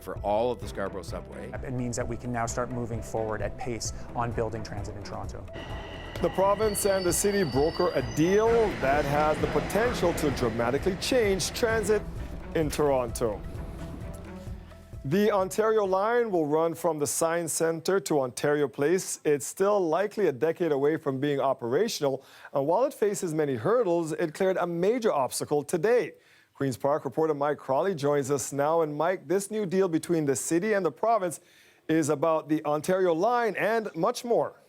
For all of the Scarborough subway. It means that we can now start moving forward at pace on building transit in Toronto. The province and the city broker a deal that has the potential to dramatically change transit in Toronto. The Ontario line will run from the Science Centre to Ontario Place. It's still likely a decade away from being operational, and while it faces many hurdles, it cleared a major obstacle today. Queen's Park reporter Mike Crawley joins us now. And Mike, this new deal between the city and the province is about the Ontario line and much more.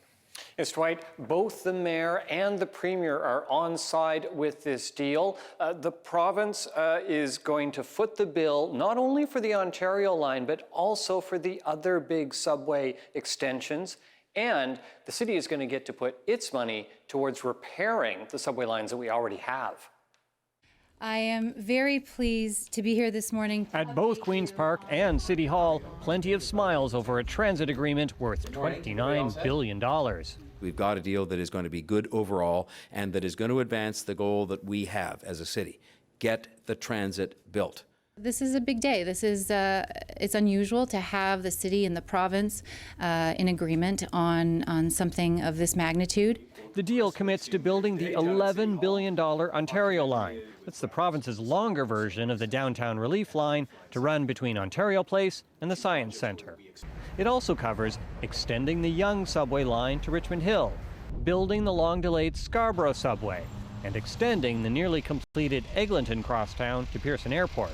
Yes, Dwight, both the mayor and the premier are on side with this deal. The province is going to foot the bill not only for the Ontario line, but also for the other big subway extensions. And the city is going to get to put its money towards repairing the subway lines that we already have. I am very pleased to be here this morning. At both Queen's Park and City Hall, plenty of smiles over a transit agreement worth $29 billion. We've got a deal that is going to be good overall and that is going to advance the goal that we have as a city. Get the transit built. This is a big day. This is it's unusual to have the city and the province in agreement on something of this magnitude. The deal commits to building the $11 billion Ontario line. That's the province's longer version of the downtown relief line to run between Ontario Place and the Science Centre. It also covers extending the Yonge subway line to Richmond Hill, building the long-delayed Scarborough subway, and extending the nearly completed Eglinton Crosstown to Pearson Airport.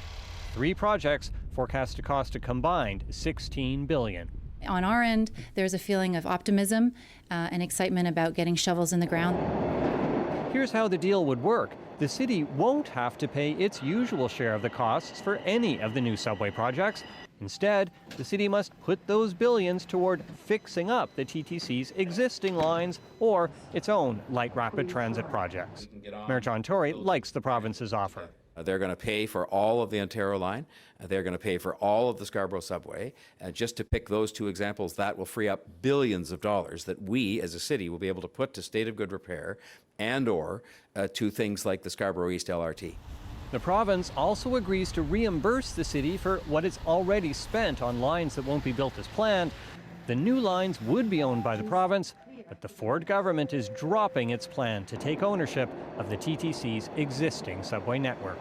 3 projects forecast to cost a combined $16 billion. On our end, there's a feeling of optimism and excitement about getting shovels in the ground. Here's how the deal would work. The city won't have to pay its usual share of the costs for any of the new subway projects. Instead, the city must put those billions toward fixing up the TTC's existing lines or its own light rapid transit projects. Mayor John Tory likes the province's offer. They're going to pay for all of the Ontario line. They're going to pay for all of the Scarborough subway. Just to pick those 2 examples, that will free up billions of dollars that we as a city will be able to put to state of good repair and or to things like the Scarborough East LRT. The province also agrees to reimburse the city for what it's already spent on lines that won't be built as planned. The new lines would be owned by the province, but the Ford government is dropping its plan to take ownership of the TTC's existing subway network.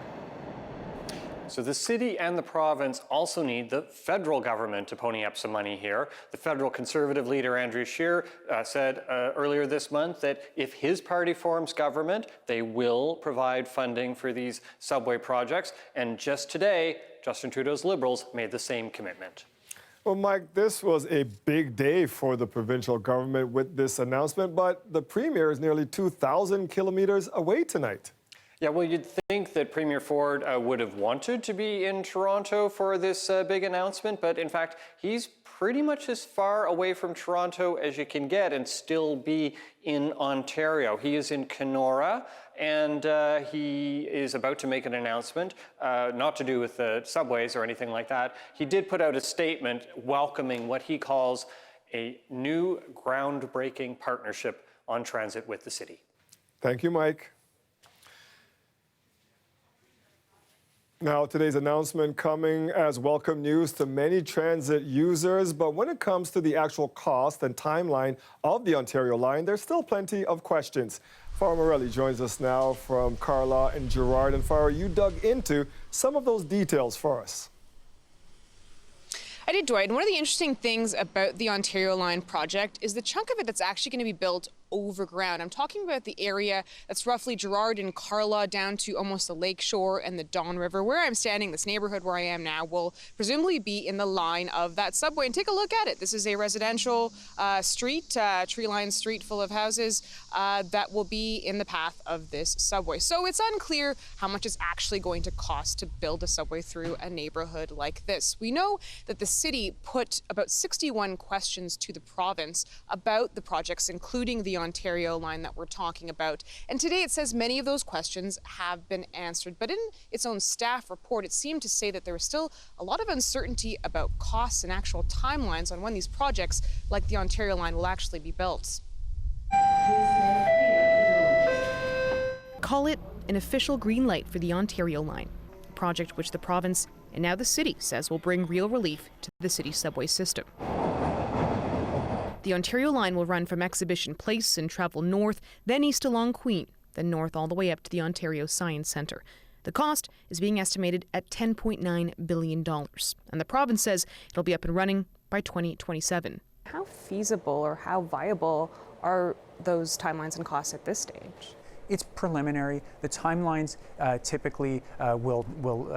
So the city and the province also need the federal government to pony up some money here. The federal Conservative leader Andrew Scheer said earlier this month that if his party forms government, they will provide funding for these subway projects. And just today, Justin Trudeau's Liberals made the same commitment. Well, Mike, this was a big day for the provincial government with this announcement, but the premier is nearly 2,000 kilometers away tonight. Yeah, well, you'd think that Premier Ford would have wanted to be in Toronto for this big announcement, but in fact, he's pretty much as far away from Toronto as you can get and still be in Ontario. He is in Kenora, and he is about to make an announcement, not to do with the subways or anything like that. He did put out a statement welcoming what he calls a new groundbreaking partnership on transit with the city. Thank you, Mike. Now, today's announcement coming as welcome news to many transit users, but when it comes to the actual cost and timeline of the Ontario line, there's still plenty of questions. Farah Morelli joins us now from Carlaw and Gerrard. And Farah, you dug into some of those details for us. I did, Dwight. And one of the interesting things about the Ontario Line project is the chunk of it that's actually going to be built overground. I'm talking about the area that's roughly Gerrard and Carlaw down to almost the lake shore and the Don River. Where I'm standing, this neighborhood where I am now, will presumably be in the line of that subway. And take a look at it. This is a residential street, tree-lined street full of houses that will be in the path of this subway. So it's unclear how much it's actually going to cost to build a subway through a neighborhood like this. We know that the city put about 61 questions to the province about the projects, including the Ontario line that we're talking about. And today it says many of those questions have been answered. But in its own staff report, it seemed to say that there was still a lot of uncertainty about costs and actual timelines on when these projects, like the Ontario line, will actually be built. Call it an official green light for the Ontario line, a project which the province and now the city says will bring real relief to the city's subway system. The Ontario line will run from Exhibition Place and travel north, then east along Queen, then north all the way up to the Ontario Science Centre. The cost is being estimated at $10.9 billion, and the province says it'll be up and running by 2027. How feasible or how viable are those timelines and costs at this stage? It's preliminary. The timelines typically will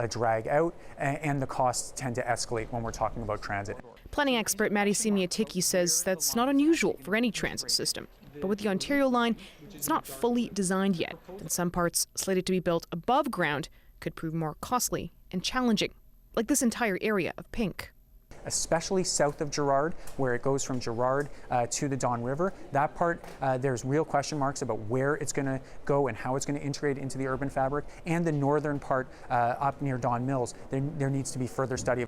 drag out, and the costs tend to escalate when we're talking about transit. Planning expert Maddie Simiatiki says that's not unusual for any transit system. But with the Ontario line, it's not fully designed yet, and some parts slated to be built above ground could prove more costly and challenging, like this entire area of Pink. Especially south of Girard, where it goes from Girard to the Don River. That part, there's real question marks about where it's going to go and how it's going to integrate into the urban fabric. And the northern part up near Don Mills, there needs to be further study.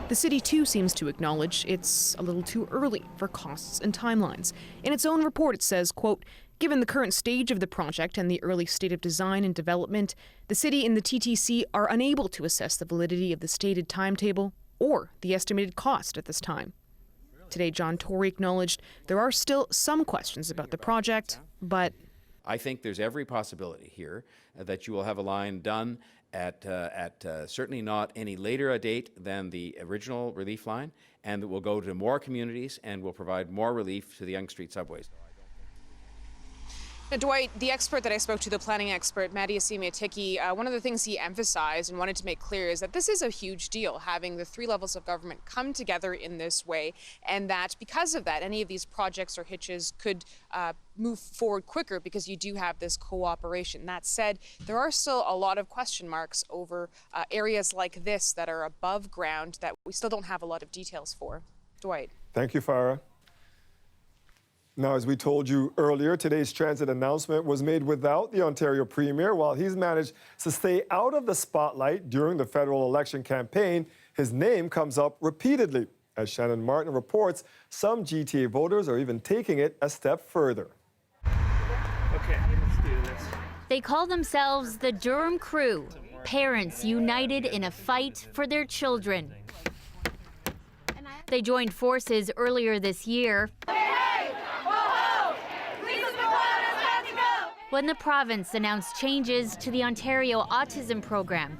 The city, too, seems to acknowledge it's a little too early for costs and timelines. In its own report, it says, quote, given the current stage of the project and the early state of design and development, the city and the TTC are unable to assess the validity of the stated timetable or the estimated cost at this time. Today, John Tory acknowledged there are still some questions about the project, but I think there's every possibility here that you will have a line done at certainly not any later a date than the original relief line, and that will go to more communities and will provide more relief to the Yonge Street subways. Now, Dwight, the expert that I spoke to, the planning expert, Maddie Simiatiki, one of the things he emphasized and wanted to make clear is that this is a huge deal, having the three levels of government come together in this way, and that because of that, any of these projects or hitches could move forward quicker because you do have this cooperation. That said, there are still a lot of question marks over areas like this that are above ground that we still don't have a lot of details for. Dwight. Thank you, Farah. Now, as we told you earlier, today's transit announcement was made without the Ontario Premier. While he's managed to stay out of the spotlight during the federal election campaign, his name comes up repeatedly. As Shannon Martin reports, some GTA voters are even taking it a step further. Okay, let's do this. They call themselves the Durham Crew, parents united in a fight for their children. They joined forces earlier this year when the province announced changes to the Ontario Autism Program.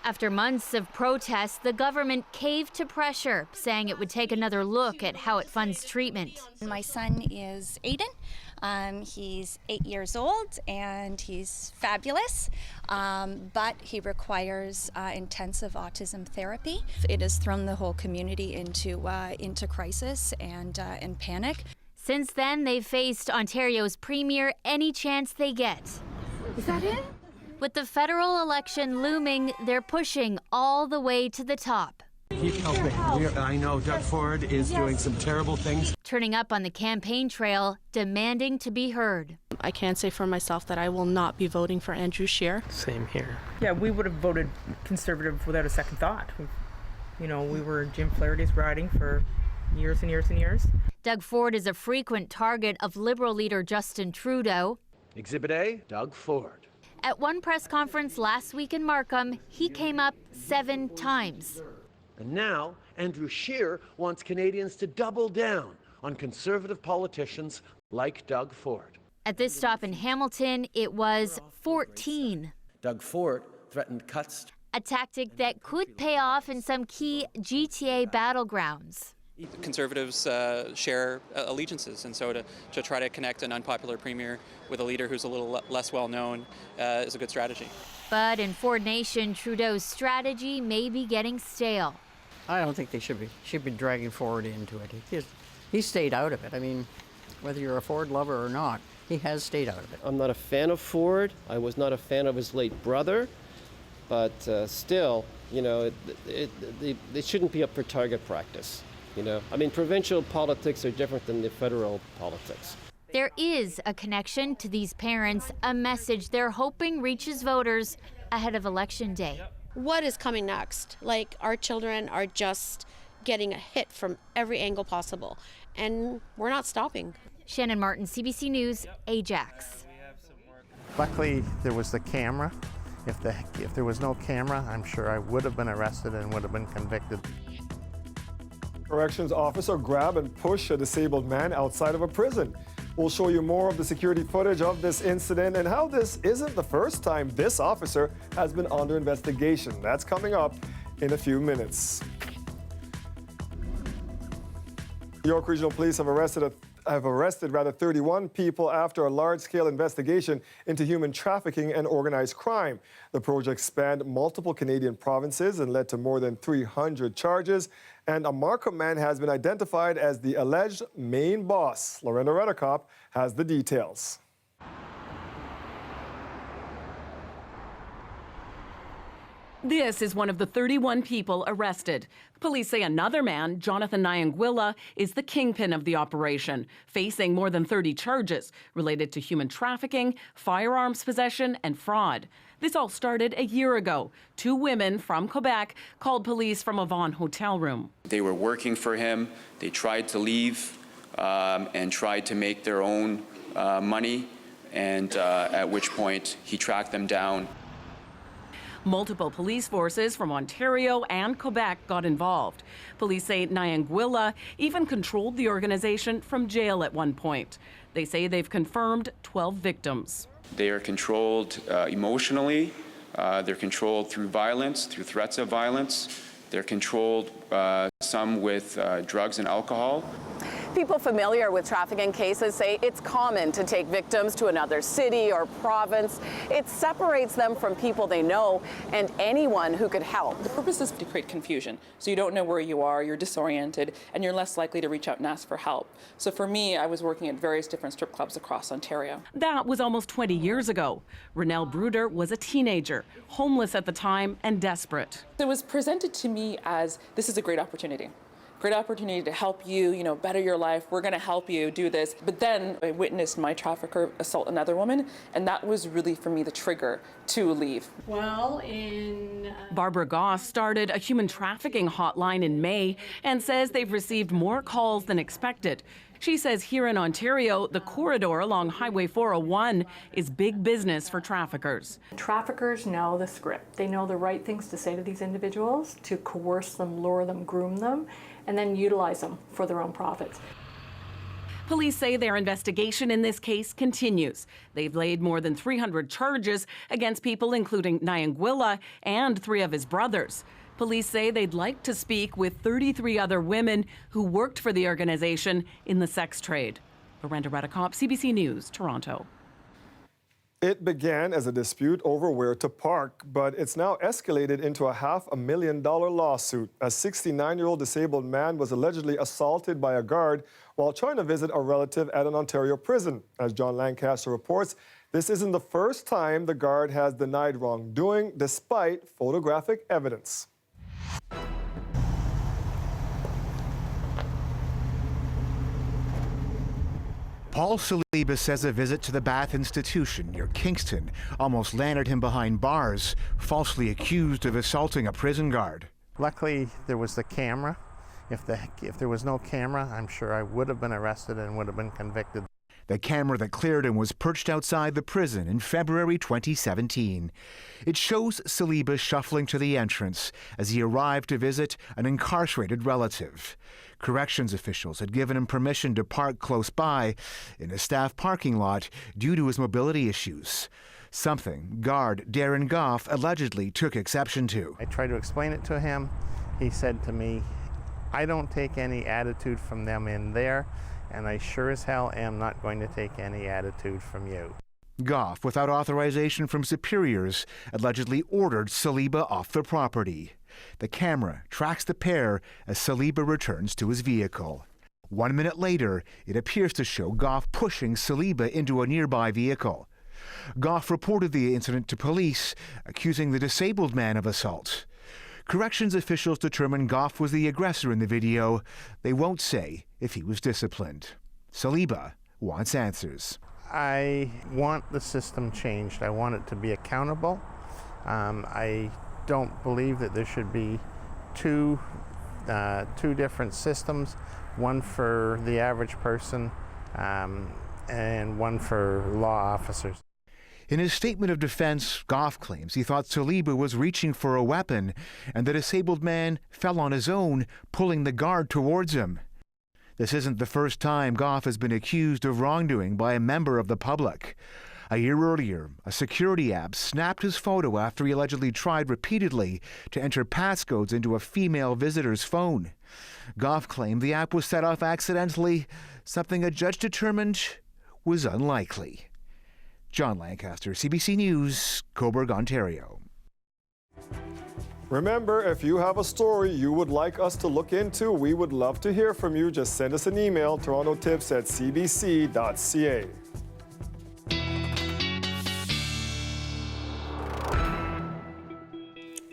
After months of protests, the government caved to pressure, saying it would take another look at how it funds treatment. My son is Aiden. He's 8 years old and he's fabulous, but he requires intensive autism therapy. It has thrown the whole community into crisis and panic. Since then, they've faced Ontario's Premier any chance they get. Is that it? With the federal election looming, they're pushing all the way to the top. Keep helping. I know Doug Ford is doing some terrible things. Turning up on the campaign trail, demanding to be heard. I can't say for myself that I will not be voting for Andrew Scheer. Same here. Yeah, we would have voted Conservative without a second thought. You know, we were Jim Flaherty's riding for years and years and years. Doug Ford is a frequent target of Liberal leader Justin Trudeau. Exhibit A, Doug Ford. At one press conference last week in Markham, he came up 7 times. And now, Andrew Scheer wants Canadians to double down on Conservative politicians like Doug Ford. At this stop in Hamilton, it was 14. Doug Ford threatened cuts. A tactic that could pay off in some key GTA battlegrounds. Conservatives share allegiances, and so to try to connect an unpopular premier with a leader who's a little less well known is a good strategy. But in Ford Nation, Trudeau's strategy may be getting stale. I don't think they should be dragging Ford into it. He stayed out of it. I mean, whether you're a Ford lover or not, he has stayed out of it. I'm not a fan of Ford. I was not a fan of his late brother, but still, you know, they shouldn't be up for target practice. You know, I mean, provincial politics are different than the federal politics. There is a connection to these parents, a message they're hoping reaches voters ahead of Election Day. What is coming next? Like, our children are just getting a hit from every angle possible, and we're not stopping. Shannon Martin, CBC News, Ajax. Luckily, there was the camera, If there was no camera, I'm sure I would have been arrested and would have been convicted. Corrections officer grab and push a disabled man outside of a prison. We'll show you more of the security footage of this incident and how this isn't the first time this officer has been under investigation. That's coming up in a few minutes. York Regional Police have arrested 31 people after a large-scale investigation into human trafficking and organized crime. The project spanned multiple Canadian provinces and led to more than 300 charges. And a Markham man has been identified as the alleged main boss. Lorena Redekop has the details. This is one of the 31 people arrested. Police say another man, Jonathan Nyangwila, is the kingpin of the operation, facing more than 30 charges related to human trafficking, firearms possession, and fraud. This all started a year ago. 2 women from Quebec called police from a Vaughan hotel room. They were working for him. They tried to leave and tried to make their own money, and at which point he tracked them down. Multiple police forces from Ontario and Quebec got involved. Police say Nyangwila even controlled the organization from jail at one point. They say they've confirmed 12 victims. They are controlled emotionally. They're controlled through violence, through threats of violence. They're controlled, some with drugs and alcohol. People familiar with trafficking cases say it's common to take victims to another city or province. It separates them from people they know and anyone who could help. The purpose is to create confusion. So you don't know where you are, you're disoriented, and you're less likely to reach out and ask for help. So for me, I was working at various different strip clubs across Ontario. That was almost 20 years ago. Renelle Bruder was a teenager, homeless at the time and desperate. It was presented to me as this is a great opportunity. Great opportunity to help you, better your life. We're going to help you do this. But then I witnessed my trafficker assault another woman, and that was really, for me, the trigger to leave. Barbara Goss started a human trafficking hotline in May and says they've received more calls than expected. She says here in Ontario, the corridor along Highway 401 is big business for traffickers. Traffickers know the script. They know the right things to say to these individuals, to coerce them, lure them, groom them, and then utilize them for their own profits. Police say their investigation in this case continues. They've laid more than 300 charges against people including Nyangwila and 3 of his brothers. Police say they'd like to speak with 33 other women who worked for the organization in the sex trade. Lorena Redekop, CBC News, Toronto. It began as a dispute over where to park, but it's now escalated into a $500,000 lawsuit. A 69-year-old disabled man was allegedly assaulted by a guard while trying to visit a relative at an Ontario prison. As John Lancaster reports, this isn't the first time the guard has denied wrongdoing despite photographic evidence. Paul Saliba says a visit to the Bath Institution near Kingston almost landed him behind bars, falsely accused of assaulting a prison guard. Luckily, there was the camera. If there was no camera, I'm sure I would have been arrested and would have been convicted. The camera that cleared him was perched outside the prison in February 2017. It shows Saliba shuffling to the entrance as he arrived to visit an incarcerated relative. Corrections officials had given him permission to park close by in a staff parking lot due to his mobility issues. Something guard Darren Goff allegedly took exception to. I tried to explain it to him. He said to me, I don't take any attitude from them in there, and I sure as hell am not going to take any attitude from you. Goff, without authorization from superiors, allegedly ordered Saliba off the property. The camera tracks the pair as Saliba returns to his vehicle. 1 minute later, it appears to show Goff pushing Saliba into a nearby vehicle. Goff reported the incident to police, accusing the disabled man of assault. Corrections officials determined Goff was the aggressor in the video. They won't say if he was disciplined. Saliba wants answers. I want the system changed. I want it to be accountable. I don't believe that there should be two different systems, one for the average person and one for law officers. In his statement of defense, Goff claims he thought Saliba was reaching for a weapon and the disabled man fell on his own, pulling the guard towards him. This isn't the first time Goff has been accused of wrongdoing by a member of the public. A year earlier, a security app snapped his photo after he allegedly tried repeatedly to enter passcodes into a female visitor's phone. Goff claimed the app was set off accidentally, something a judge determined was unlikely. John Lancaster, CBC News, Cobourg, Ontario. Remember, if you have a story you would like us to look into, we would love to hear from you. Just send us an email, torontotips@cbc.ca.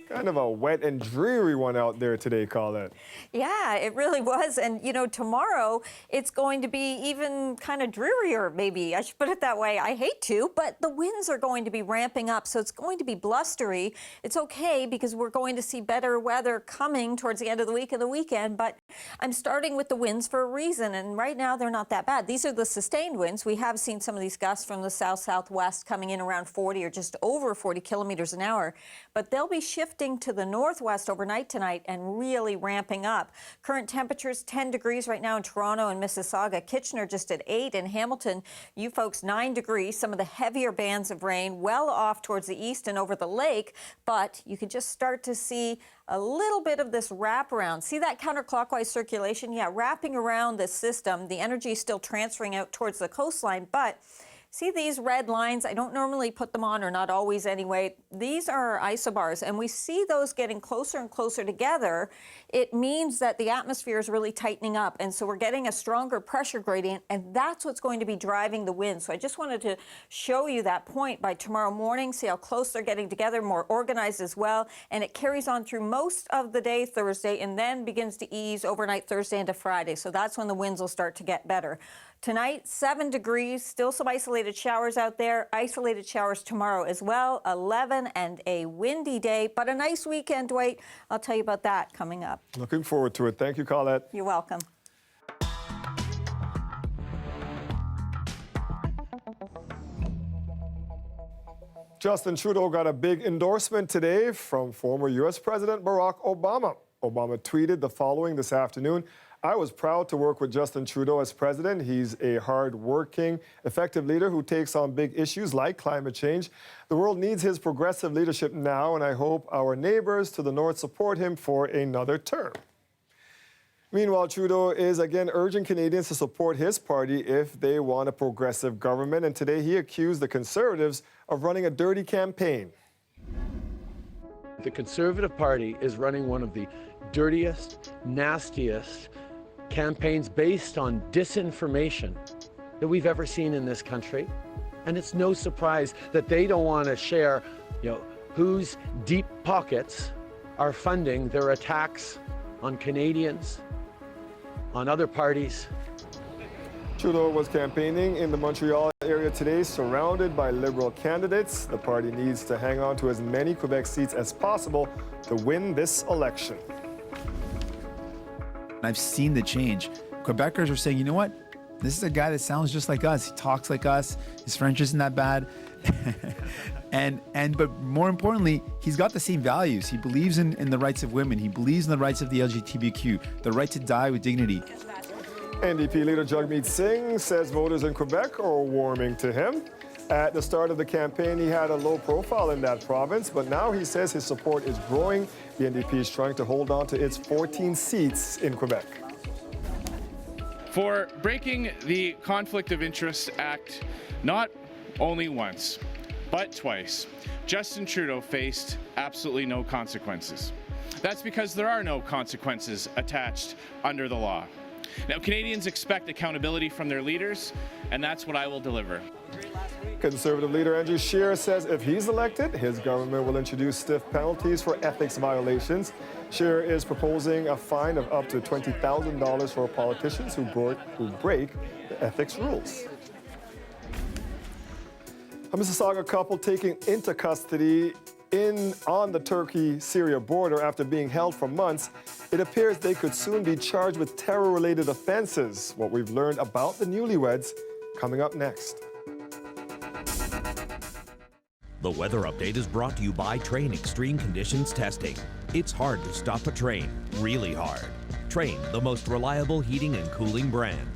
Kind of a wet and dreary one out there today, Colette. Yeah, it really was. And, you know, tomorrow it's going to be even kind of drearier, maybe. I should put it that way. I hate to, but the winds are going to be ramping up, so it's going to be blustery. It's okay because we're going to see better weather coming towards the end of the week and the weekend, but I'm starting with the winds for a reason, and right now they're not that bad. These are the sustained winds. We have seen some of these gusts from the south-southwest coming in around 40 or just over 40 kilometers an hour, but they'll be shifting to the northwest overnight tonight and really ramping up. Current temperatures 10 degrees right now in Toronto and Mississauga. Kitchener just at 8. In Hamilton, you folks 9 degrees. Some of the heavier bands of rain well off towards the east and over the lake, but you can just start to see a little bit of this wraparound. See that counterclockwise circulation? Yeah, wrapping around the system. The energy is still transferring out towards the coastline, but see these red lines? I don't normally put them on, or not always anyway. These are isobars, and we see those getting closer and closer together. It means that the atmosphere is really tightening up, and so we're getting a stronger pressure gradient, and that's what's going to be driving the wind. So I just wanted to show you that point by tomorrow morning. See how close they're getting together, more organized as well, and it carries on through most of the day Thursday and then begins to ease overnight Thursday into Friday. So that's when the winds will start to get better. Tonight, 7 degrees, still some isolated showers out there. Isolated showers tomorrow as well, 11 and a windy day, but a nice weekend, Dwight. I'll tell you about that coming up. Looking forward to it. Thank you, Colette. You're welcome. Justin Trudeau got a big endorsement today from former U.S. President Barack Obama. Obama tweeted the following this afternoon: "I was proud to work with Justin Trudeau as president. He's a hard-working, effective leader who takes on big issues like climate change. The world needs his progressive leadership now, and I hope our neighbors to the north support him for another term." Meanwhile, Trudeau is again urging Canadians to support his party if they want a progressive government, and today he accused the Conservatives of running a dirty campaign. The Conservative Party is running one of the dirtiest, nastiest campaigns based on disinformation that we've ever seen in this country. And it's no surprise that they don't want to share, whose deep pockets are funding their attacks on Canadians, on other parties. Trudeau was campaigning in the Montreal area today, surrounded by Liberal candidates. The party needs to hang on to as many Quebec seats as possible to win this election. I've seen the change. Quebecers are saying, you know what? This is a guy that sounds just like us. He talks like us. His French isn't that bad. But more importantly, he's got the same values. He believes in the rights of women. He believes in the rights of the LGBTQ, the right to die with dignity. NDP leader Jagmeet Singh says voters in Quebec are warming to him. At the start of the campaign, he had a low profile in that province, but now he says his support is growing. The NDP is trying to hold on to its 14 seats in Quebec. For breaking the Conflict of Interest Act not only once, but twice, Justin Trudeau faced absolutely no consequences. That's because there are no consequences attached under the law. Now, Canadians expect accountability from their leaders, and that's what I will deliver. Conservative leader Andrew Scheer says if he's elected, his government will introduce stiff penalties for ethics violations. Scheer is proposing a fine of up to $20,000 for politicians who break the ethics rules. A Mississauga couple taken into custody on the Turkey-Syria border after being held for months. It appears they could soon be charged with terror-related offenses. What we've learned about the newlyweds coming up next. The weather update is brought to you by Train Extreme Conditions Testing. It's hard to stop a train, really hard. Train, the most reliable heating and cooling brand.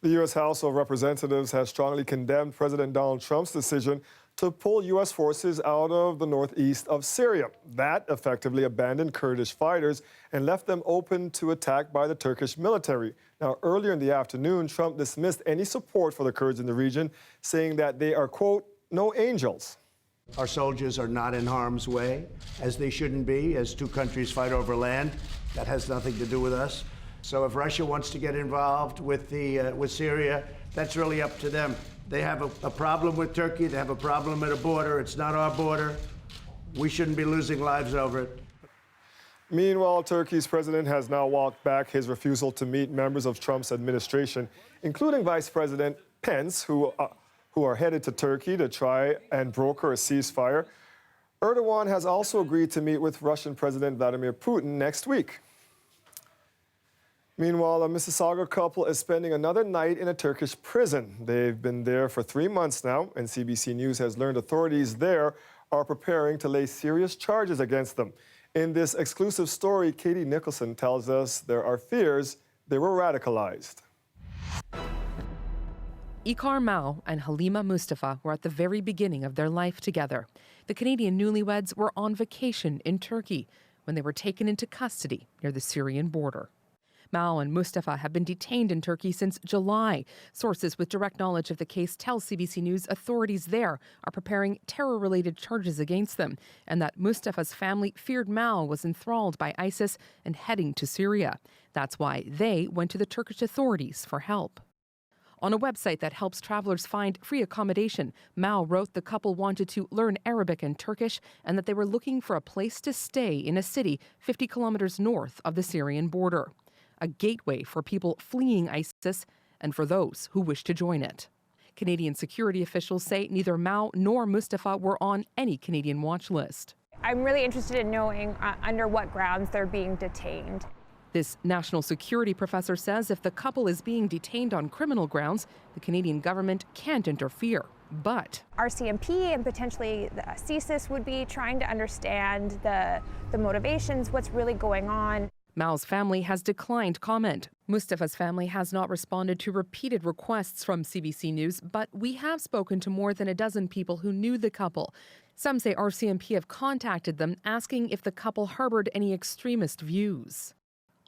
The U.S. House of Representatives has strongly condemned President Donald Trump's decision to pull U.S. forces out of the northeast of Syria. That effectively abandoned Kurdish fighters and left them open to attack by the Turkish military. Now, earlier in the afternoon, Trump dismissed any support for the Kurds in the region, saying that they are, quote, no angels. Our soldiers are not in harm's way, as they shouldn't be, as two countries fight over land. That has nothing to do with us. So if Russia wants to get involved with Syria, that's really up to them. They have a problem with Turkey. They have a problem at a border. It's not our border. We shouldn't be losing lives over it. Meanwhile, Turkey's president has now walked back his refusal to meet members of Trump's administration, including Vice President Pence, who are headed to Turkey to try and broker a ceasefire. Erdogan has also agreed to meet with Russian President Vladimir Putin next week. Meanwhile, a Mississauga couple is spending another night in a Turkish prison. They've been there for 3 months now, and CBC News has learned authorities there are preparing to lay serious charges against them. In this exclusive story, Katie Nicholson tells us there are fears they were radicalized. Ikar Mao and Halima Mustafa were at the very beginning of their life together. The Canadian newlyweds were on vacation in Turkey when they were taken into custody near the Syrian border. Mal and Mustafa have been detained in Turkey since July. Sources with direct knowledge of the case tell CBC News authorities there are preparing terror-related charges against them, and that Mustafa's family feared Mal was enthralled by ISIS and heading to Syria. That's why they went to the Turkish authorities for help. On a website that helps travelers find free accommodation, Mal wrote the couple wanted to learn Arabic and Turkish and that they were looking for a place to stay in a city 50 kilometers north of the Syrian border, a gateway for people fleeing ISIS and for those who wish to join it. Canadian security officials say neither Mal nor Mustafa were on any Canadian watch list. I'm really interested in knowing under what grounds they're being detained. This national security professor says if the couple is being detained on criminal grounds, the Canadian government can't interfere. But RCMP and potentially the CSIS would be trying to understand the motivations, what's really going on. Mal's family has declined comment. Mustafa's family has not responded to repeated requests from CBC News, but we have spoken to more than a dozen people who knew the couple. Some say RCMP have contacted them asking if the couple harbored any extremist views.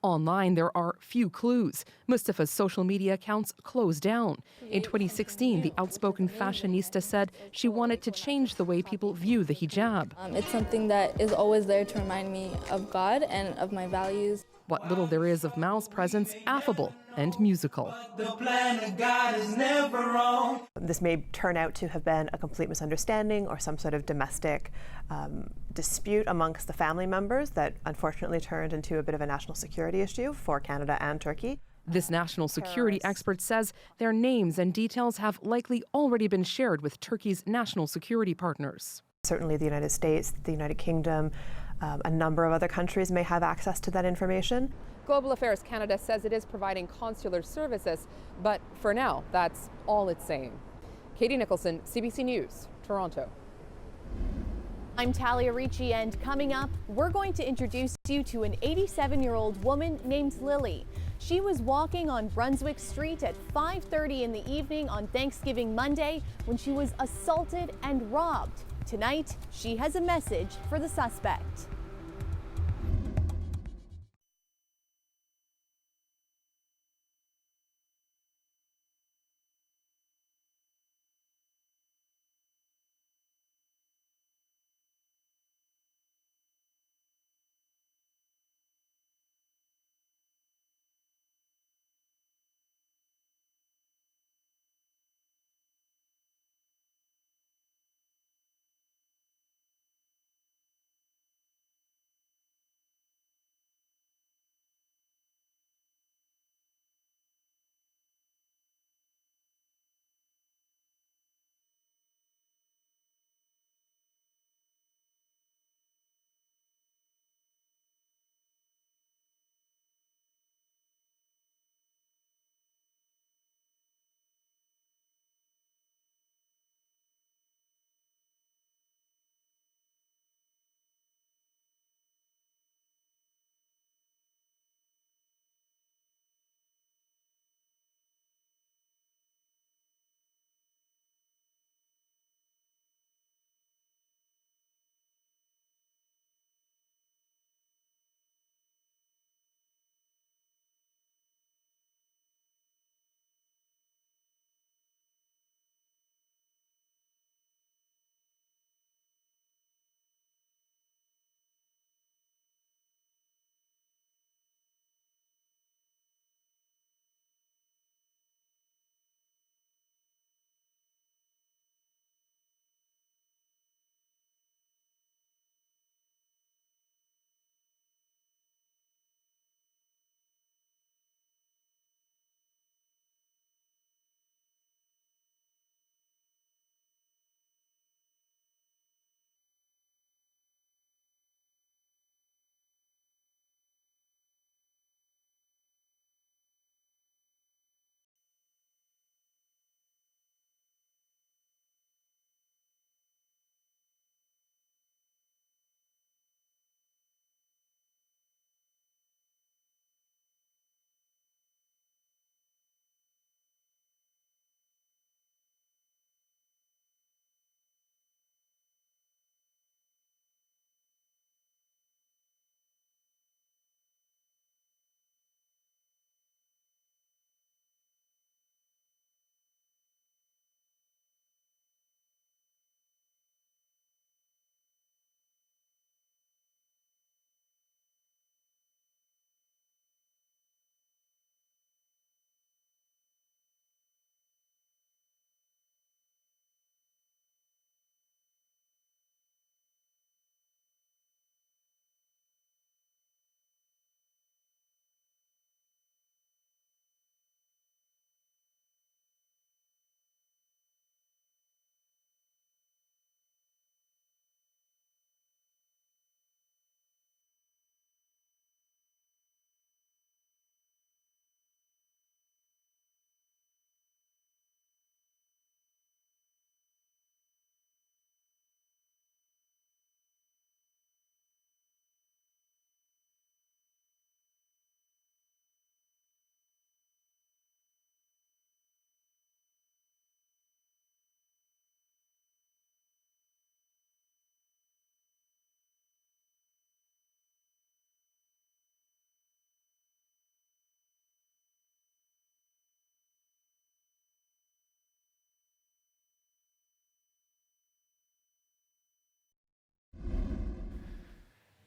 Online, there are few clues. Mustafa's social media accounts closed down. In 2016, the outspoken fashionista said she wanted to change the way people view the hijab. It's something that is always there to remind me of God and of my values. What little there is of Mal's presence, affable and musical. The plan of God is never wrong. This may turn out to have been a complete misunderstanding or some sort of domestic dispute amongst the family members that unfortunately turned into a bit of a national security issue for Canada and Turkey. This national security expert says their names and details have likely already been shared with Turkey's national security partners. Certainly the United States, the United Kingdom, a number of other countries may have access to that information. Global Affairs Canada says it is providing consular services, but for now, that's all it's saying. Katie Nicholson, CBC News, Toronto. I'm Talia Ricci, and coming up, we're going to introduce you to an 87-year-old woman named Lily. She was walking on Brunswick Street at 5:30 in the evening on Thanksgiving Monday when she was assaulted and robbed. Tonight, she has a message for the suspect.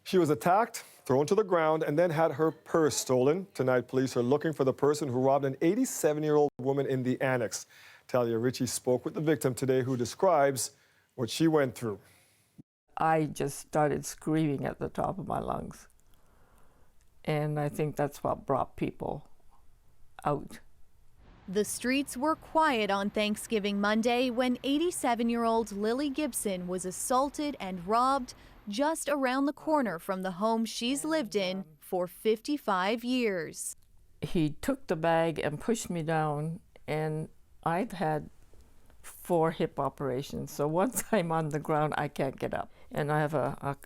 She was attacked, thrown to the ground, and then had her purse stolen. Tonight, police are looking for the person who robbed an 87-year-old woman in the annex. Talia Ritchie spoke with the victim today, who describes what she went through. I just started screaming at the top of my lungs. And I think that's what brought people out. The streets were quiet on Thanksgiving Monday when 87-year-old Lily Gibson was assaulted and robbed just around the corner from the home she's lived in for 55 years. He took the bag and pushed me down, and I've had 4 hip operations. So once I'm on the ground, I can't get up. And I have a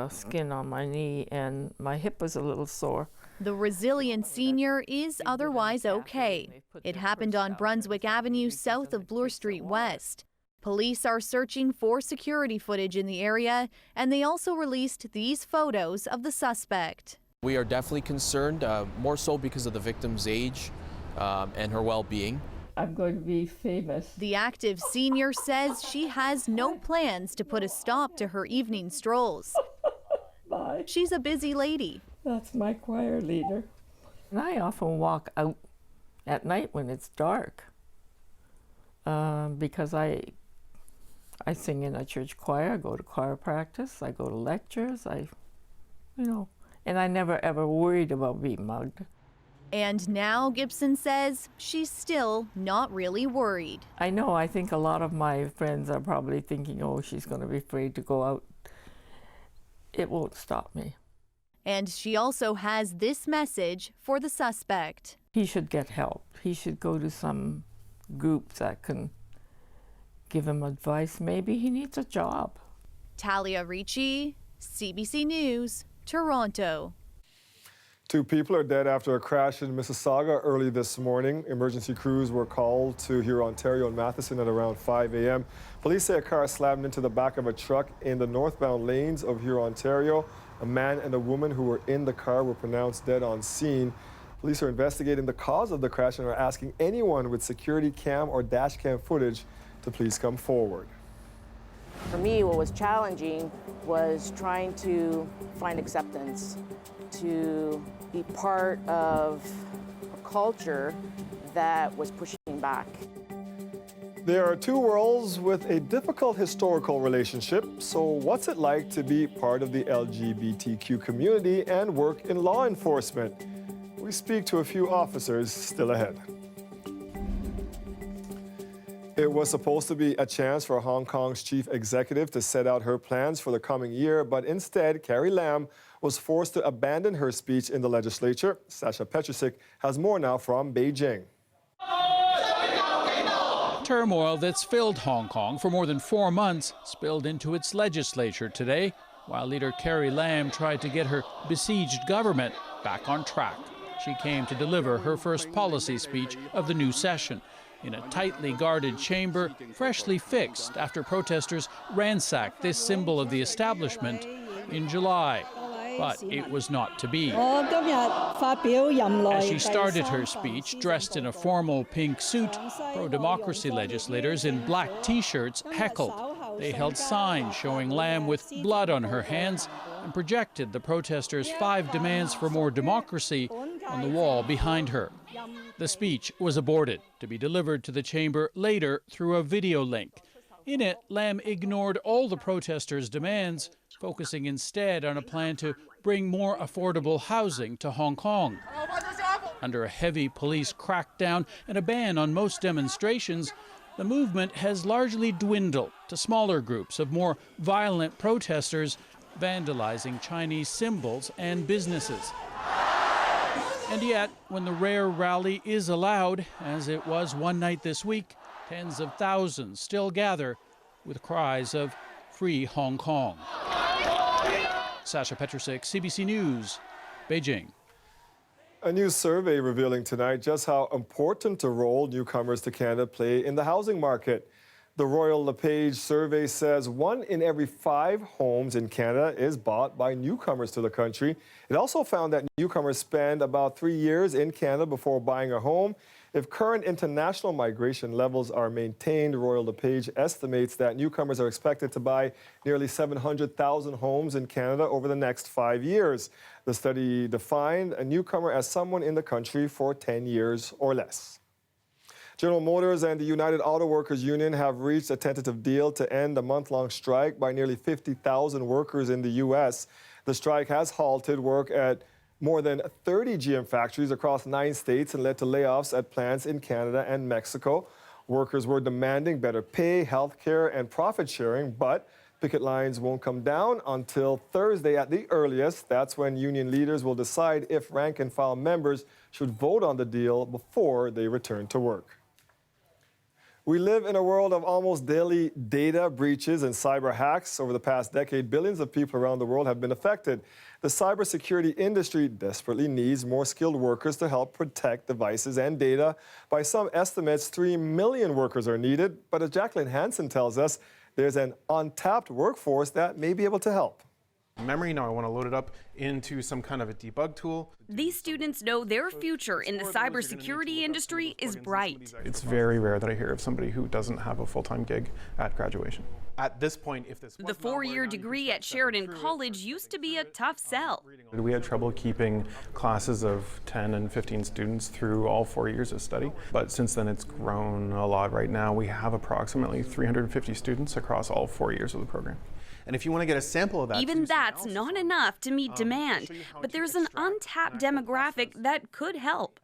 skin on my knee, and my hip was a little sore. The resilient senior is otherwise okay. It happened on Brunswick Avenue south of Bloor Street West. Police are searching for security footage in the area, and they also released these photos of the suspect. We are definitely concerned, more so because of the victim's age and her well-being. I'm going to be famous. The active senior says she has no plans to put a stop to her evening strolls. Bye. She's a busy lady. That's my choir leader. And I often walk out at night when it's dark because I sing in a church choir, I go to choir practice, I go to lectures, and I never ever worried about being mugged. And now, Gibson says, she's still not really worried. I know, I think a lot of my friends are probably thinking, oh, she's going to be afraid to go out. It won't stop me. And she also has this message for the suspect. He should get help. He should go to some groups that can give him advice. Maybe he needs a job. Talia Ricci, CBC News, Toronto. 2 people are dead after a crash in Mississauga early this morning. Emergency crews were called to Hurontario and Matheson at around 5 a.m. Police say a car slammed into the back of a truck in the northbound lanes of Hurontario. A man and a woman who were in the car were pronounced dead on scene. Police are investigating the cause of the crash and are asking anyone with security cam or dash cam footage to please come forward. For me, what was challenging was trying to find acceptance, to be part of a culture that was pushing back. There are 2 worlds with a difficult historical relationship. So what's it like to be part of the LGBTQ community and work in law enforcement? We speak to a few officers still ahead. It was supposed to be a chance for Hong Kong's chief executive to set out her plans for the coming year, but instead, Carrie Lam was forced to abandon her speech in the legislature. Sasha Petrusik has more now from Beijing. Turmoil that's filled Hong Kong for more than 4 months spilled into its legislature today, while leader Carrie Lam tried to get her besieged government back on track. She came to deliver her first policy speech of the new session in a tightly guarded chamber, freshly fixed after protesters ransacked this symbol of the establishment in July. But it was not to be. As she started her speech, dressed in a formal pink suit, pro-democracy legislators in black T-shirts heckled. They held signs showing Lam with blood on her hands and projected the protesters' 5 demands for more democracy on the wall behind her. The speech was aborted, to be delivered to the chamber later through a video link. In it, Lam ignored all the protesters' demands, focusing instead on a plan to bring more affordable housing to Hong Kong. Under a heavy police crackdown and a ban on most demonstrations, the movement has largely dwindled to smaller groups of more violent protesters vandalizing Chinese symbols and businesses. And yet, when the rare rally is allowed, as it was one night this week, tens of thousands still gather with cries of "Free Hong Kong." Sasha Petrusik, CBC News, Beijing. A new survey revealing tonight just how important a role newcomers to Canada play in the housing market. The Royal LePage survey says 1 in every 5 homes in Canada is bought by newcomers to the country. It also found that newcomers spend about 3 years in Canada before buying a home, If current international migration levels are maintained, Royal LePage estimates that newcomers are expected to buy nearly 700,000 homes in Canada over the next 5 years. The study defined a newcomer as someone in the country for 10 years or less. General Motors and the United Auto Workers Union have reached a tentative deal to end a month-long strike by nearly 50,000 workers in the U.S. The strike has halted work at more than 30 GM factories across 9 states and led to layoffs at plants in Canada and Mexico. Workers were demanding better pay, health care, and profit sharing, but picket lines won't come down until Thursday at the earliest. That's when union leaders will decide if rank-and-file members should vote on the deal before they return to work. We live in a world of almost daily data breaches and cyber hacks. Over the past decade, billions of people around the world have been affected. The cybersecurity industry desperately needs more skilled workers to help protect devices and data. By some estimates, 3 million workers are needed. But as Jacqueline Hansen tells us, there's an untapped workforce that may be able to help. Memory, now I want to load it up into some kind of a debug tool. These students know their future in the cybersecurity industry is bright. It's very rare that I hear of somebody who doesn't have a full-time gig at graduation. At this point, if this The 4-year degree at Sheridan College used to be a tough sell. We had trouble keeping classes of 10 and 15 students through all 4 years of study, but since then it's grown a lot. Right now we have approximately 350 students across all 4 years of the program. And if you want to get a sample of that, even that's not enough to meet demand, but there's an untapped demographic that could help.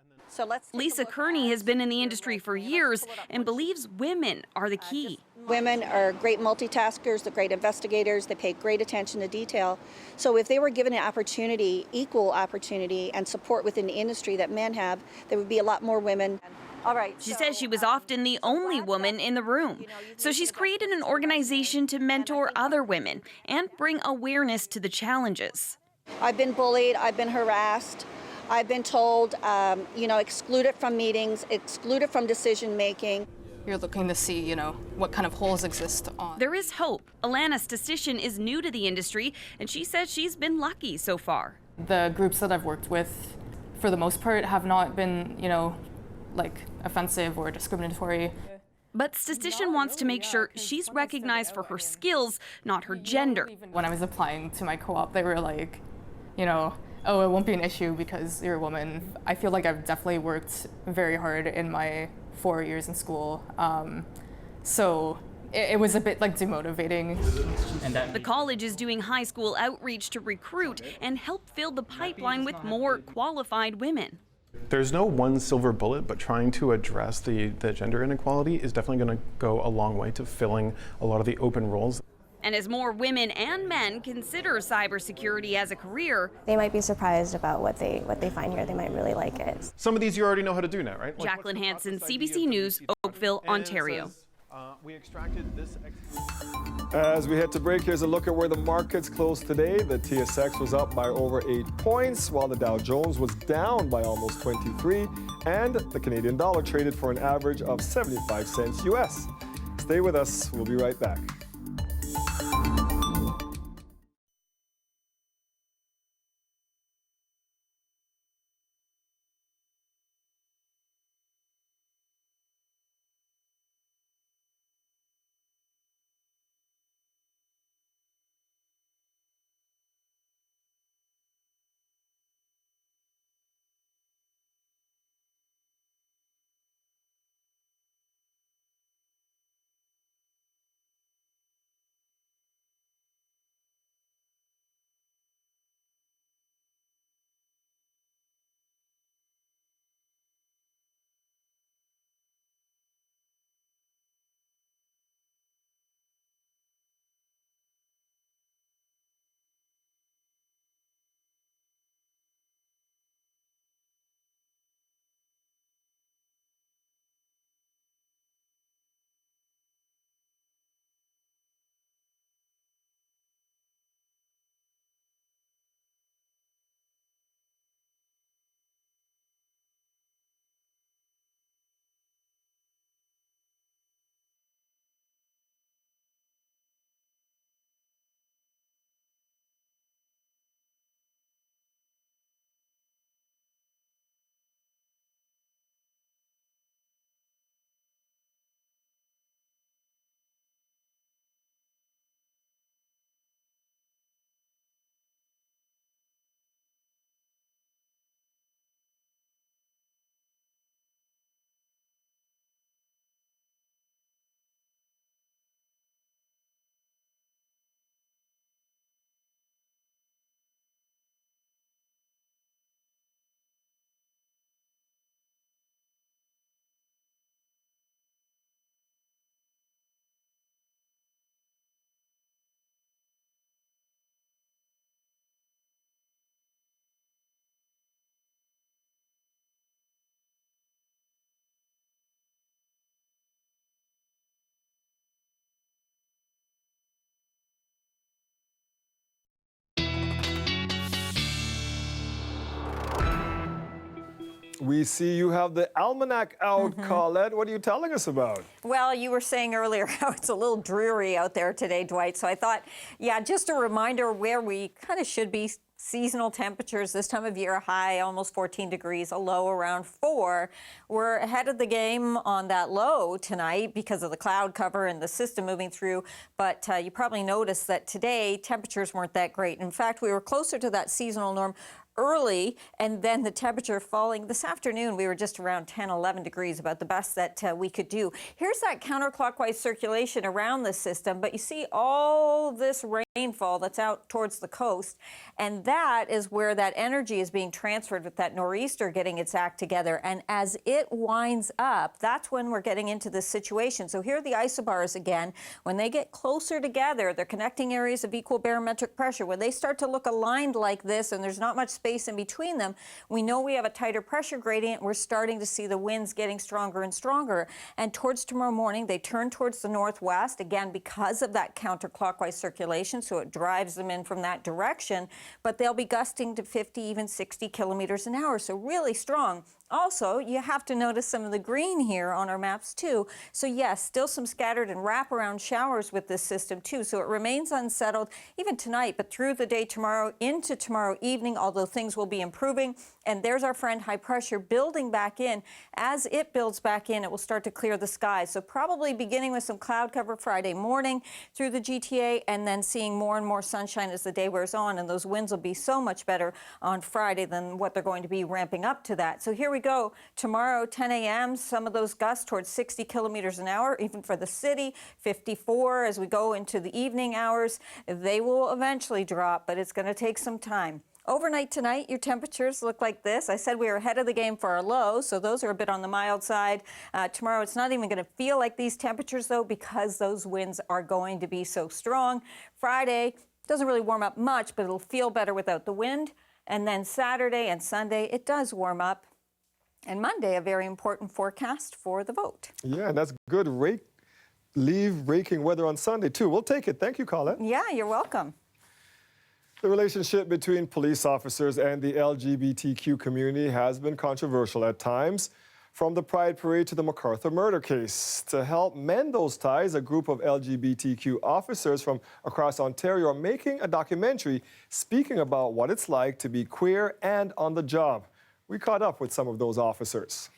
Lisa Kearney has been in the industry for years and believes women are the key. Women are great multitaskers, they're great investigators, they pay great attention to detail. So if they were given an opportunity, equal opportunity and support within the industry that men have, there would be a lot more women. All right. She says she was often the only woman in the room. So she's created an organization to mentor other women and bring awareness to the challenges. I've been bullied, I've been harassed, I've been told, excluded from meetings, excluded from decision making. You're looking to see, what kind of holes exist on. There is hope. Alana Stasician is new to the industry, and she says she's been lucky so far. The groups that I've worked with, for the most part, have not been, offensive or discriminatory. But Statistician wants to make sure she's recognized for her skills, not her gender. When I was applying to my co-op, they were like, oh, it won't be an issue because you're a woman. I feel like I've definitely worked very hard in my 4 years in school. So it was a bit demotivating. The college is doing high school outreach to recruit and help fill the pipeline with more qualified women. There's no one silver bullet, but trying to address the gender inequality is definitely going to go a long way to filling a lot of the open roles. And as more women and men consider cybersecurity as a career, they might be surprised about what they find here. They might really like it. Some of these you already know how to do now, right? Jacqueline Hansen, CBC News, Oakville, Ontario. We extracted this. As we head to break, here's a look at where the markets closed today. The TSX was up by over 8 points, while the Dow Jones was down by almost 23, and the Canadian dollar traded for an average of 75 cents US. Stay with us. We'll be right back. We see you have the almanac out, Colette. What are you telling us about? Well, you were saying earlier how it's a little dreary out there today, Dwight. So I thought, yeah, just a reminder where we kind of should be. Seasonal temperatures this time of year, a high almost 14 degrees, a low around 4. We're ahead of the game on that low tonight because of the cloud cover and the system moving through. But you probably noticed that today temperatures weren't that great. In fact, we were closer to that seasonal norm early, and then the temperature falling. This afternoon, we were just around 10, 11 degrees, about the best that we could do. Here's that counterclockwise circulation around the system, but you see all this rainfall that's out towards the coast, and that is where that energy is being transferred with that nor'easter getting its act together. And as it winds up, that's when we're getting into this situation. So here are the isobars again. When they get closer together, they're connecting areas of equal barometric pressure. When they start to look aligned like this and there's not much space in between them, we know we have a tighter pressure gradient. We're starting to see the winds getting stronger and stronger. And towards tomorrow morning, they turn towards the northwest, again, because of that counterclockwise circulation, so it drives them in from that direction. But they'll be gusting to 50, even 60 kilometers an hour, so really strong. Also, you have to notice some of the green here on our maps too. So yes, still some scattered and wraparound showers with this system too. So it remains unsettled even tonight, but through the day tomorrow into tomorrow evening, although things will be improving. And there's our friend high pressure building back in. As it builds back in, it will start to clear the skies. So probably beginning with some cloud cover Friday morning through the GTA, and then seeing more and more sunshine as the day wears on. And those winds will be so much better on Friday than what they're going to be ramping up to that. So here we go. Tomorrow, 10 a.m., some of those gusts towards 60 kilometers an hour, even for the city, 54 as we go into the evening hours. They will eventually drop, but it's going to take some time. Overnight tonight, your temperatures look like this. I said we were ahead of the game for our lows, so those are a bit on the mild side. Tomorrow, it's not even going to feel like these temperatures, though, because those winds are going to be so strong. Friday doesn't really warm up much, but it'll feel better without the wind. And then Saturday and Sunday, it does warm up. And Monday, a very important forecast for the vote. Yeah, and that's good raking weather on Sunday, too. We'll take it. Thank you, Colette. Yeah, you're welcome. The relationship between police officers and the LGBTQ community has been controversial at times, from the Pride Parade to the MacArthur murder case. To help mend those ties, a group of LGBTQ officers from across Ontario are making a documentary speaking about what it's like to be queer and on the job. We caught up with some of those officers.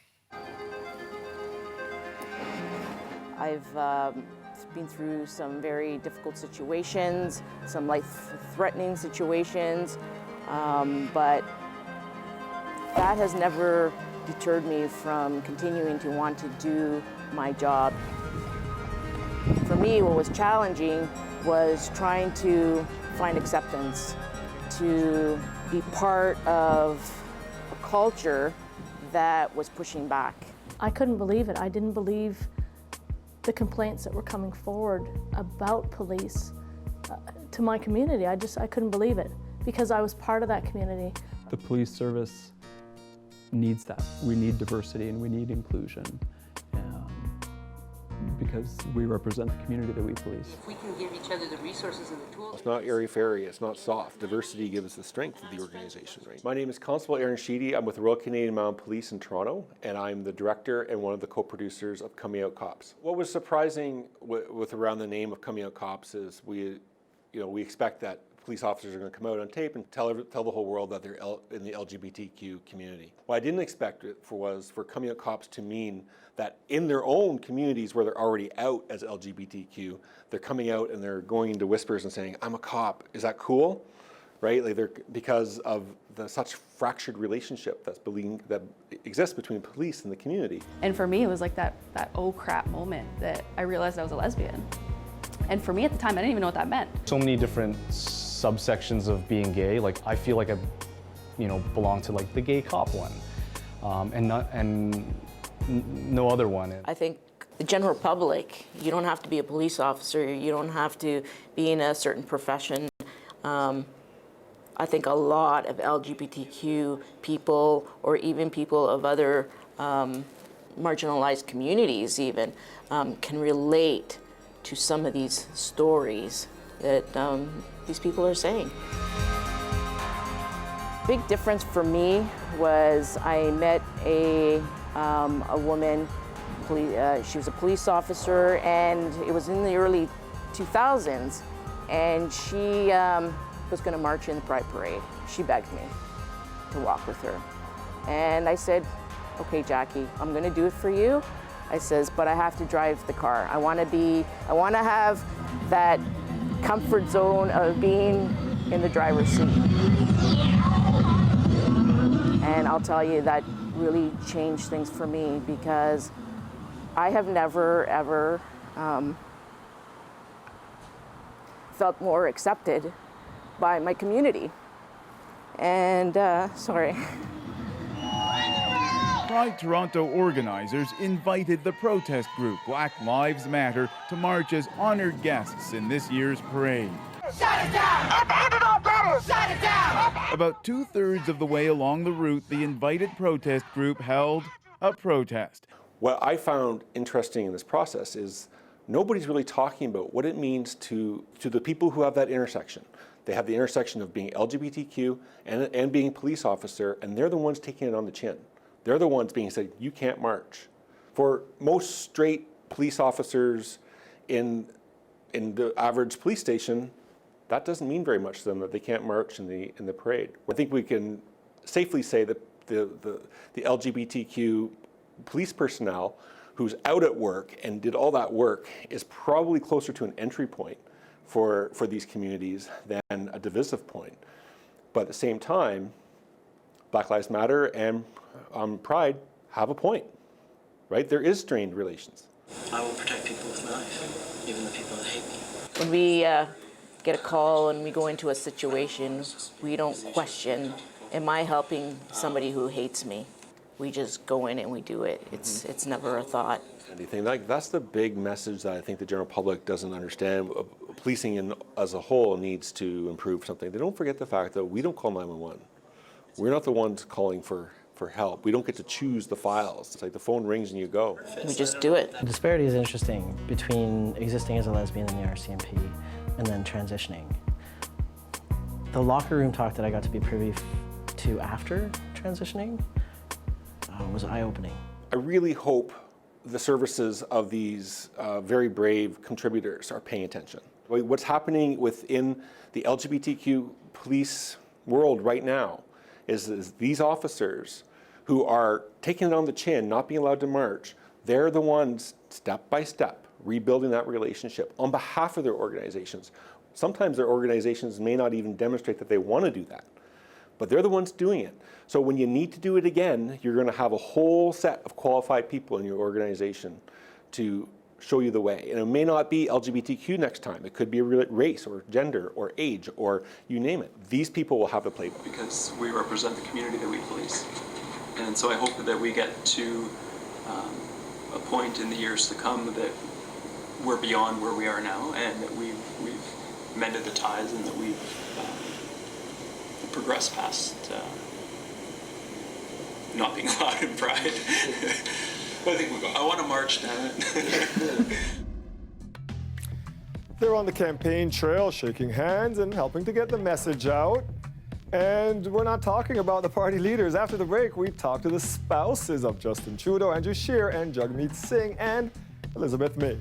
I've been through some very difficult situations, some life-threatening situations, but that has never deterred me from continuing to want to do my job. For me, what was challenging was trying to find acceptance, to be part of a culture that was pushing back. I couldn't believe it. I didn't believe the complaints that were coming forward about police to my community. I couldn't believe it because I was part of that community. The police service needs that. We need diversity and we need inclusion because we represent the community that we police. If we can give each other the resources and the tools. It's not airy-fairy, it's not soft. Diversity gives the strength of the organization. Right? My name is Constable Aaron Sheedy. I'm with the Royal Canadian Mounted Police in Toronto, and I'm the director and one of the co-producers of Coming Out Cops. What was surprising with around the name of Coming Out Cops is we expect that police officers are going to come out on tape and tell the whole world that they're in the LGBTQ community. What I didn't expect was for Coming Out Cops to mean that in their own communities where they're already out as LGBTQ, they're coming out and they're going into whispers and saying, "I'm a cop." Is that cool? Right? Like because of the such fractured relationship that exists between police and the community. And for me, it was like that oh crap moment that I realized I was a lesbian. And for me at the time, I didn't even know what that meant. So many different subsections of being gay. Like I feel like I, belong to like the gay cop one, and no other one. I think the general public, you don't have to be a police officer, you don't have to be in a certain profession. I think a lot of LGBTQ people, or even people of other marginalized communities even, can relate to some of these stories that these people are saying. Big difference for me was I met a woman, she was a police officer, and it was in the early 2000s, and she was going to march in the Pride Parade. She begged me to walk with her. And I said, okay, Jackie, I'm going to do it for you. I says, but I have to drive the car. I want to have that comfort zone of being in the driver's seat. And I'll tell you, that really changed things for me, because I have never, ever felt more accepted by my community. And, sorry. Pride Toronto organizers invited the protest group Black Lives Matter to march as honored guests in this year's parade. Shut it down! Abandon our banners! Shut it down! About 2/3 of the way along the route, the invited protest group held a protest. What I found interesting in this process is nobody's really talking about what it means to the people who have that intersection. They have the intersection of being LGBTQ and being a police officer, and they're the ones taking it on the chin. They're the ones being said, you can't march. For most straight police officers in the average police station, that doesn't mean very much to them that they can't march in the parade. I think we can safely say that the LGBTQ police personnel who's out at work and did all that work is probably closer to an entry point for these communities than a divisive point. But at the same time, Black Lives Matter and Pride have a point, right? There is strained relations. I will protect people with my life, even the people that hate me. When we get a call and we go into a situation, we don't question, am I helping somebody who hates me? We just go in and we do it. It's never a thought. Anything like that's the big message that I think the general public doesn't understand. Policing as a whole needs to improve something. They don't forget the fact that we don't call 911. We're not the ones calling for help. We don't get to choose the files. It's like the phone rings and you go. We just do it. The disparity is interesting between existing as a lesbian in the RCMP and then transitioning. The locker room talk that I got to be privy to after transitioning was eye-opening. I really hope the services of these very brave contributors are paying attention. What's happening within the LGBTQ police world right now is these officers who are taking it on the chin, not being allowed to march, they're the ones, step by step, rebuilding that relationship on behalf of their organizations. Sometimes their organizations may not even demonstrate that they want to do that, but they're the ones doing it. So when you need to do it again, you're going to have a whole set of qualified people in your organization to show you the way. And it may not be LGBTQ next time. It could be race or gender or age or you name it. These people will have the playbook. Because we represent the community that we police. And so I hope that we get to a point in the years to come that we're beyond where we are now and that we've mended the ties and that we've progressed past not being allowed in Pride. But I think we'll go. I want to march, damn it. They're on the campaign trail, shaking hands and helping to get the message out. And we're not talking about the party leaders. After the break, we talk to the spouses of Justin Trudeau, Andrew Scheer, and Jagmeet Singh, and Elizabeth May.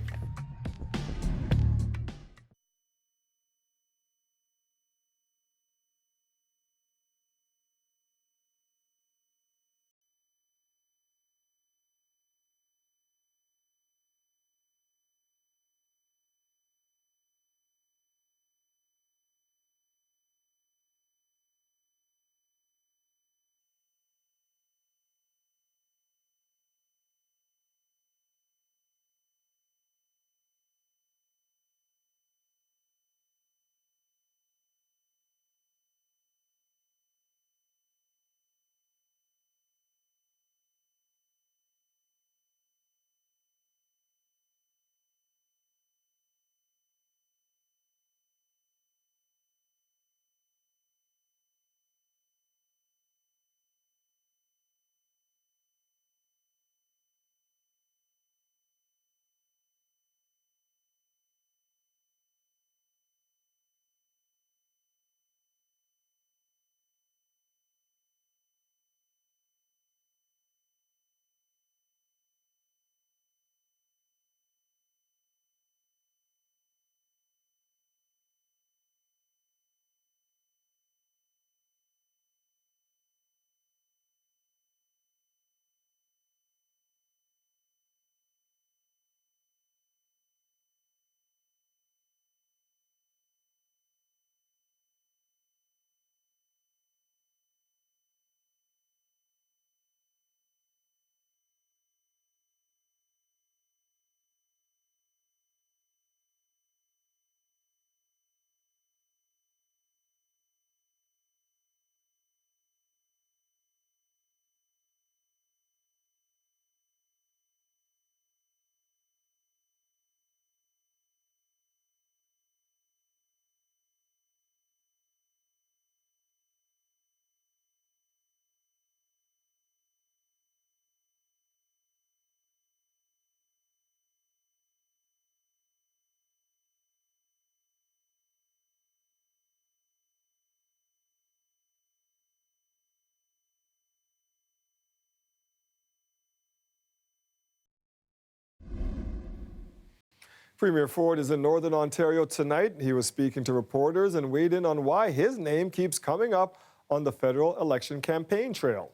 Premier Ford is in Northern Ontario tonight. He was speaking to reporters and weighed in on why his name keeps coming up on the federal election campaign trail.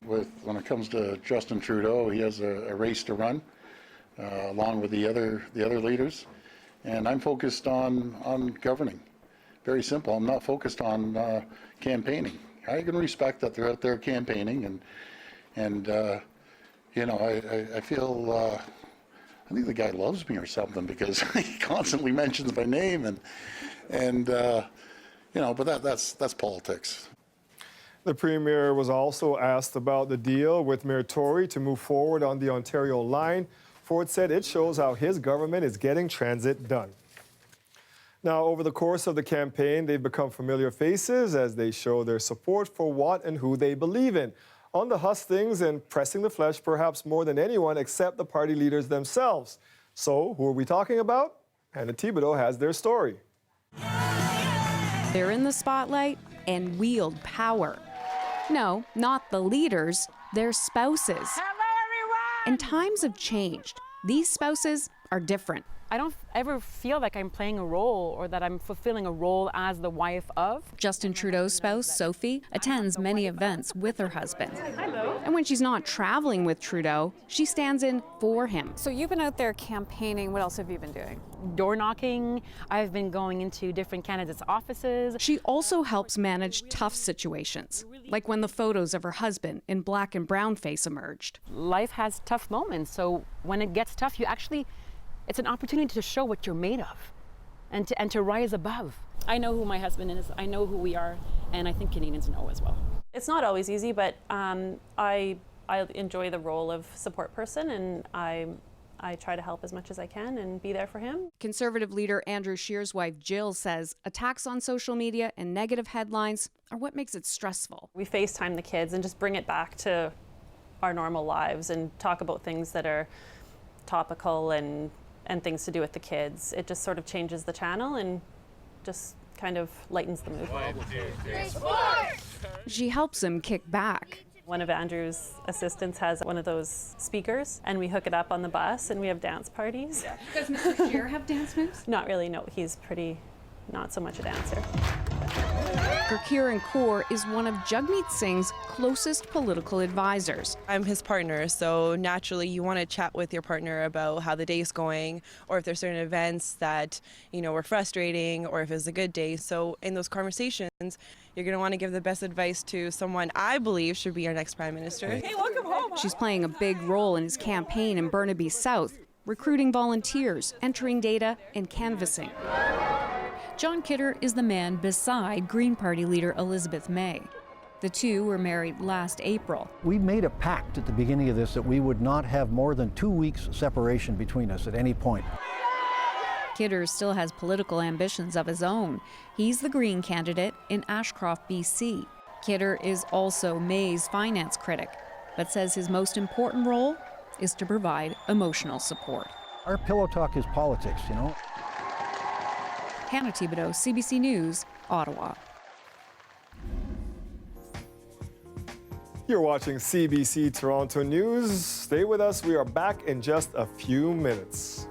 When it comes to Justin Trudeau, he has a race to run along with the other leaders, and I'm focused on governing. Very simple. I'm not focused on campaigning. I can respect that they're out there campaigning, and you know, I feel. I think the guy loves me or something because he constantly mentions my name, and you know, but that's politics. The Premier was also asked about the deal with Mayor Tory to move forward on the Ontario line. Ford said it shows how his government is getting transit done. Now, over the course of the campaign, they've become familiar faces as they show their support for what and who they believe in. On the hustings and pressing the flesh perhaps more than anyone except the party leaders themselves. So, who are we talking about? Hannah Thibodeau has their story. They're in the spotlight and wield power. No, not the leaders, their spouses. Hello, everyone! And times have changed. These spouses are different. I don't ever feel like I'm playing a role or that I'm fulfilling a role as the wife of. Justin Trudeau's spouse, Sophie, attends many events with her husband. Hello. And when she's not traveling with Trudeau, she stands in for him. So you've been out there campaigning. What else have you been doing? Door knocking. I've been going into different candidates' offices. She also helps manage tough situations, like when the photos of her husband in black and brown face emerged. Life has tough moments, so when it gets tough, it's an opportunity to show what you're made of and to rise above. I know who my husband is, I know who we are, and I think Canadians know as well. It's not always easy, but I enjoy the role of support person, and I try to help as much as I can and be there for him. Conservative leader Andrew Scheer's wife Jill says attacks on social media and negative headlines are what makes it stressful. We FaceTime the kids and just bring it back to our normal lives and talk about things that are topical and things to do with the kids. It just sort of changes the channel and just kind of lightens the mood. She helps him kick back. One of Andrew's assistants has one of those speakers, and we hook it up on the bus and we have dance parties. Does Mr. Scheer have dance moves? Not really, no. He's not so much a dancer. Gurkiran Kaur is one of Jagmeet Singh's closest political advisors. I'm his partner, so naturally you want to chat with your partner about how the day's going, or if there's certain events that, you know, were frustrating, or if it's a good day. So in those conversations, you're going to want to give the best advice to someone I believe should be our next Prime Minister. Hey, welcome home. She's playing a big role in his campaign in Burnaby South, recruiting volunteers, entering data, and canvassing. John Kidder is the man beside Green Party leader Elizabeth May. The two were married last April. We made a pact at the beginning of this that we would not have more than 2 weeks separation between us at any point. Kidder still has political ambitions of his own. He's the Green candidate in Ashcroft, BC. Kidder is also May's finance critic, but says his most important role is to provide emotional support. Our pillow talk is politics, you know. Hannah Thibodeau, CBC News, Ottawa. You're watching CBC Toronto News. Stay with us. We are back in just a few minutes.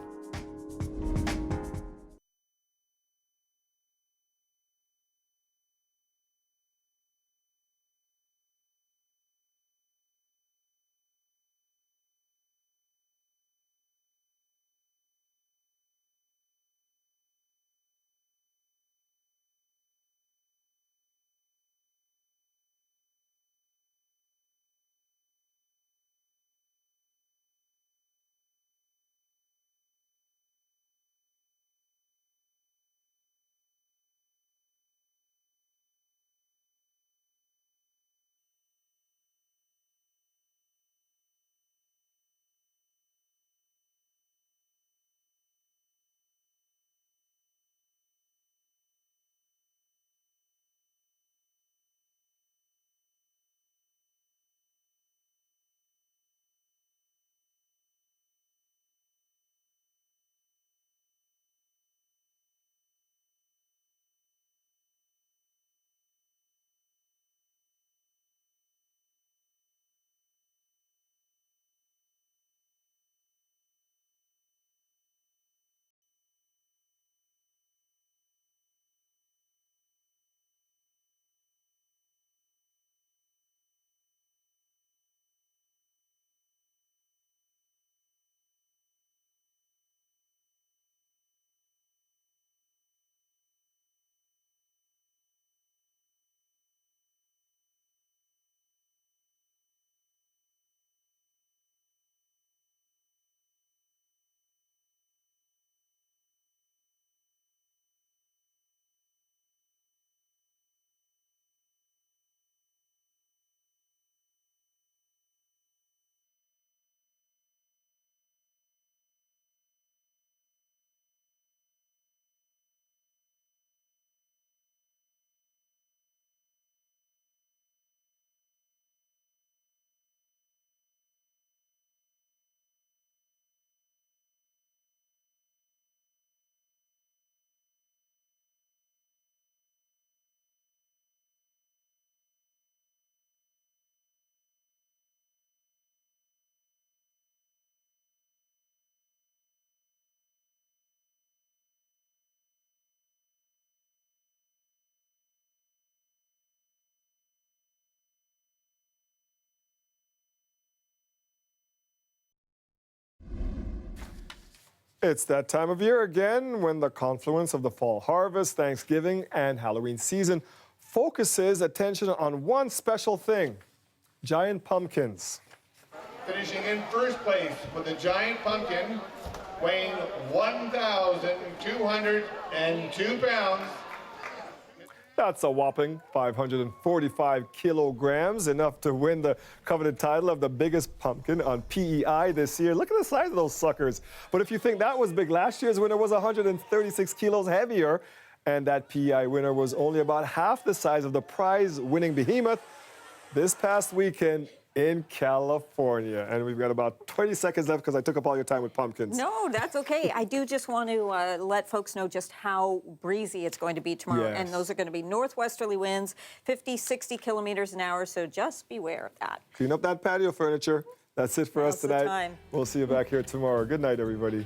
It's that time of year again when the confluence of the fall harvest, Thanksgiving, and Halloween season focuses attention on one special thing: giant pumpkins. Finishing in first place with a giant pumpkin weighing 1,202 pounds. That's a whopping 545 kilograms, enough to win the coveted title of the biggest pumpkin on PEI this year. Look at the size of those suckers. But if you think that was big, last year's winner was 136 kilos heavier, and that PEI winner was only about half the size of the prize-winning behemoth this past weekend in California. And we've got about 20 seconds left because I took up all your time with pumpkins. No, that's okay. I do just want to let folks know just how breezy it's going to be tomorrow. Yes. And those are going to be northwesterly winds, 50, 60 kilometers an hour. So just beware of that. Clean up that patio furniture. That's it for us Now's the tonight. time. We'll see you back here tomorrow. Good night, everybody.